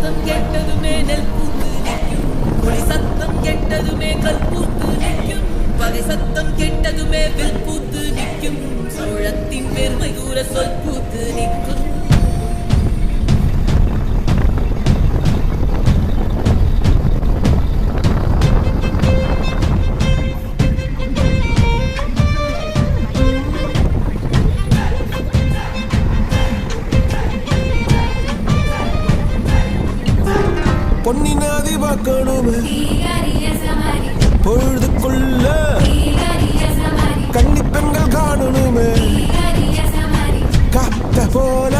சத்தம் கெட்டதுமே நெல் பூத்து நிற்கும். ஒளி சத்தம் கெட்டதுமே கல் பூத்து நிற்கும். பகை சத்தம் கெட்டதுமே வில் பூத்து நிற்கும். சோழத்தின் பெருமை கூற சொல் பூத்து நிற்கும். பொன்னினாதி பார்க்கணுமே பொழுதுக்குள்ள கன்னி பெண்கள் காணணுமே காத்த போல